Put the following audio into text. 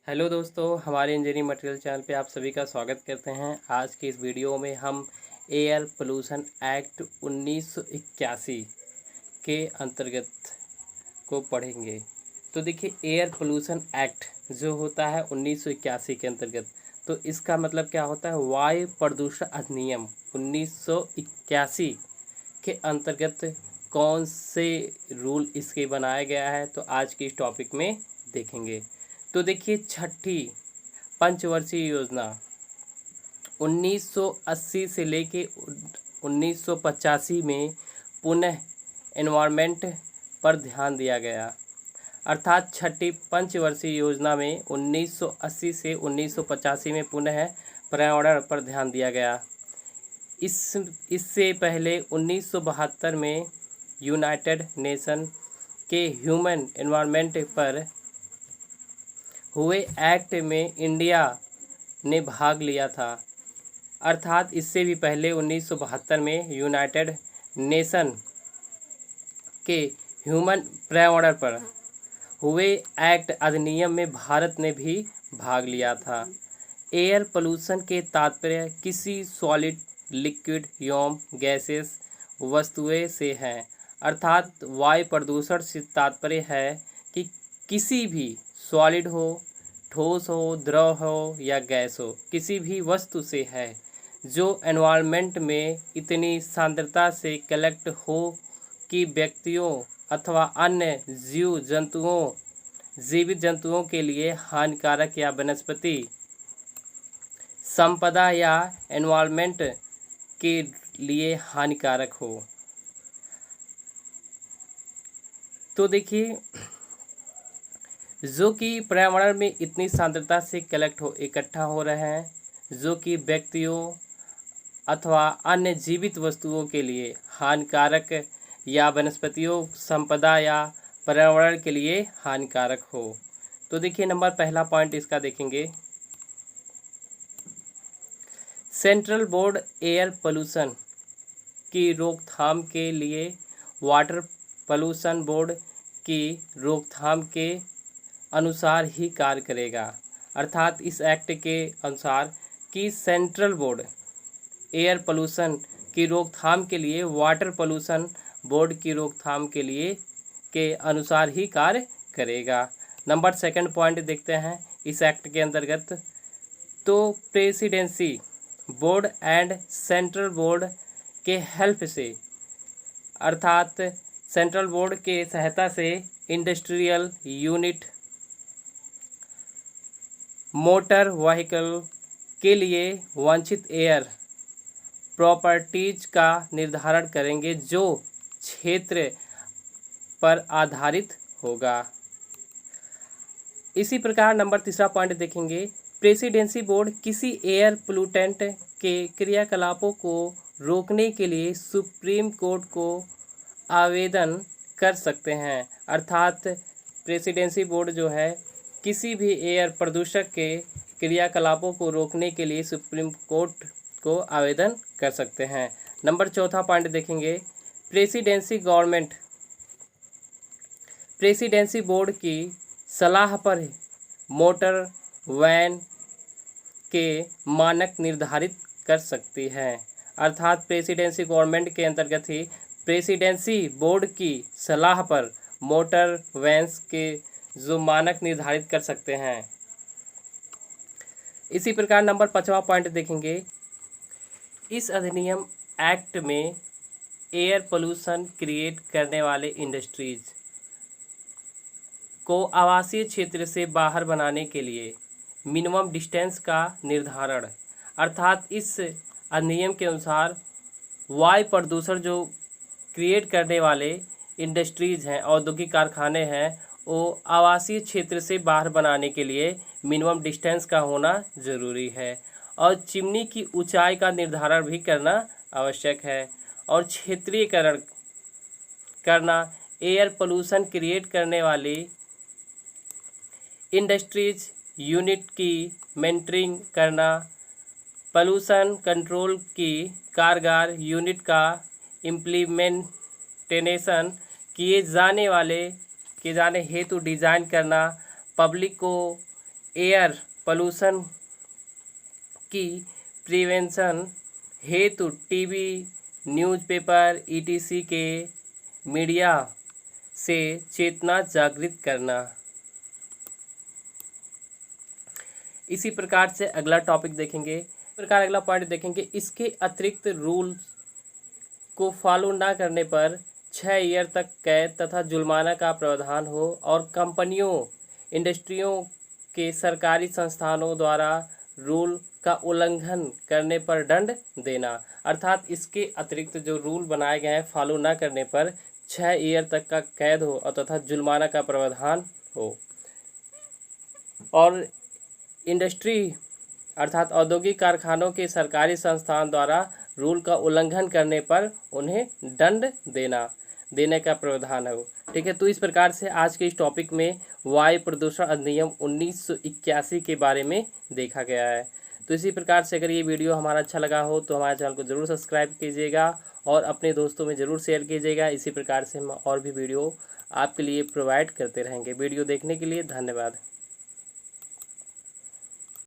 Hello दोस्तों, हमारे engineering material channel पे आप सभी का स्वागत करते हैं। आज की इस वीडियो में हम एयर पोल्यूशन एक्ट 1981 के अंतर्गत को पढ़ेंगे। तो देखिए, एयर पोल्यूशन एक्ट जो होता है 1981 के अंतर्गत, तो इसका मतलब क्या होता है? वायु प्रदूषण अधिनियम 1981 के अंतर्गत कौन से रूल इसके बनाया गया है, तो आज की इस टॉपिक में देखेंगे। तो देखिए, छठी पंचवर्षीय योजना 1980 से लेके 1985 में पुनः एनवायरनमेंट पर ध्यान दिया गया। अर्थात छठी पंचवर्षीय योजना में 1980 से 1985 में पुनः पर्यावरण पर ध्यान दिया गया। इससे पहले 1972 में यूनाइटेड नेशन के ह्यूमन एनवायरनमेंट पर हुए एक्ट में इंडिया ने भाग लिया था। अर्थात इससे भी पहले 1972 में यूनाइटेड नेशन के ह्यूमन पर्यावरण पर हुए एक्ट अधिनियम में भारत ने भी भाग लिया था। एयर पोल्यूशन के तात्पर्य किसी सॉलिड, लिक्विड एवं गैसेस वस्तुएं से हैं। अर्थात वायु प्रदूषण से तात्पर्य है कि किसी भी सॉलिड हो, ठोस हो, द्रव हो या गैस हो, किसी भी वस्तु से है जो एनवायरनमेंट में इतनी सांद्रता से कलेक्ट हो कि व्यक्तियों अथवा अन्य जीवित जंतुओं के लिए हानिकारक या वनस्पति संपदा या एनवायरनमेंट के लिए हानिकारक हो। तो देखिए, जो कि पर्यावरण में इतनी सांद्रता से इकट्ठा हो रहे हैं, जो कि व्यक्तियों अथवा अन्य जीवित वस्तुओं के लिए हानिकारक या वनस्पतियों संपदा या पर्यावरण के लिए हानिकारक हो। तो देखिए, नंबर पहला पॉइंट इसका देखेंगे। सेंट्रल बोर्ड एयर पोल्यूशन की रोकथाम के लिए वाटर पोल्यूशन बोर्ड की रोकथाम के अनुसार ही कार्य करेगा। अर्थात इस एक्ट के अनुसार कि सेंट्रल बोर्ड एयर पोल्यूशन की रोकथाम के लिए वाटर पोल्यूशन बोर्ड की रोकथाम के लिए के अनुसार ही कार्य करेगा। नंबर सेकंड पॉइंट देखते हैं इस एक्ट के अंतर्गत। तो presidency board and central board के हेल्प से, अर्थात सेंट्रल बोर्ड के सहायता से इंडस्ट्रियल यूनिट, मोटर व्हीकल के लिए वांछित एयर प्रॉपर्टीज का निर्धारण करेंगे जो क्षेत्र पर आधारित होगा। इसी प्रकार नंबर तीसरा पॉइंट देखेंगे। प्रेसिडेंसी बोर्ड किसी एयर पोल्यूटेंट के क्रियाकलापों को रोकने के लिए सुप्रीम कोर्ट को आवेदन कर सकते हैं। अर्थात प्रेसिडेंसी बोर्ड जो है किसी भी एयर प्रदूषक के क्रियाकलापों को रोकने के लिए सुप्रीम कोर्ट को आवेदन कर सकते हैं। नंबर चौथा पॉइंट देखेंगे। प्रेसिडेंसी बोर्ड की सलाह पर मोटर वैन के मानक निर्धारित कर सकती है। अर्थात प्रेसिडेंसी गवर्नमेंट के अंतर्गत ही प्रेसिडेंसी बोर्ड की सलाह पर मोटर वैन्स के जो मानक निर्धारित कर सकते हैं। इसी प्रकार नंबर 5वां पॉइंट देखेंगे। इस अधिनियम एक्ट में एयर पोल्यूशन क्रिएट करने वाले इंडस्ट्रीज को आवासीय क्षेत्र से बाहर बनाने के लिए मिनिमम डिस्टेंस का निर्धारण। अर्थात इस अधिनियम के अनुसार वायु प्रदूषण जो क्रिएट करने वाले इंडस्ट्रीज हैं, औद्योगिक कारखाने हैं, वो आवासीय क्षेत्र से बाहर बनाने के लिए मिनिमम डिस्टेंस का होना ज़रूरी है और चिमनी की ऊंचाई का निर्धारण भी करना आवश्यक है। और क्षेत्रीयकरण करना, एयर पोल्यूशन क्रिएट करने वाली इंडस्ट्रीज यूनिट की मेंटरिंग करना, पोल्यूशन कंट्रोल की कारगर यूनिट का इम्प्लीमेंटेशन किए जाने हेतु डिज़ाइन करना, पब्लिक को एयर पोल्यूशन की प्रिवेंशन हेतु टीवी, न्यूज़पेपर ईटीसी के मीडिया से चेतना जागृत करना। इसी प्रकार से अगला टॉपिक देखेंगे, इस प्रकार अगला पॉइंट देखेंगे, इसके अतिरिक्त रूल को फॉलो न करने पर 6 ईयर तक कैद तथा जुर्माना का प्रावधान हो और कंपनियों, इंडस्ट्रियों के सरकारी संस्थानों द्वारा रूल का उल्लंघन करने पर दंड देना। अर्थात इसके अतिरिक्त जो रूल बनाए गए हैं फॉलो न करने पर 6 ईयर तक का कैद हो और तथा जुर्माना का प्रावधान हो। और इंडस्ट्री अर्थात औद्योगिक कारखानों के सरकारी संस्थान द्वारा रूल का उल्लंघन करने पर उन्हें दंड देने का प्रावधान है। ठीक है, तो इस प्रकार से आज के इस टॉपिक में वायु प्रदूषण अधिनियम 1981 के बारे में देखा गया है। तो इसी प्रकार से अगर ये वीडियो हमारा अच्छा लगा हो तो हमारे चैनल को ज़रूर सब्सक्राइब कीजिएगा और अपने दोस्तों में ज़रूर शेयर कीजिएगा। इसी प्रकार से हम और भी वीडियो आपके लिए प्रोवाइड करते रहेंगे। वीडियो देखने के लिए धन्यवाद।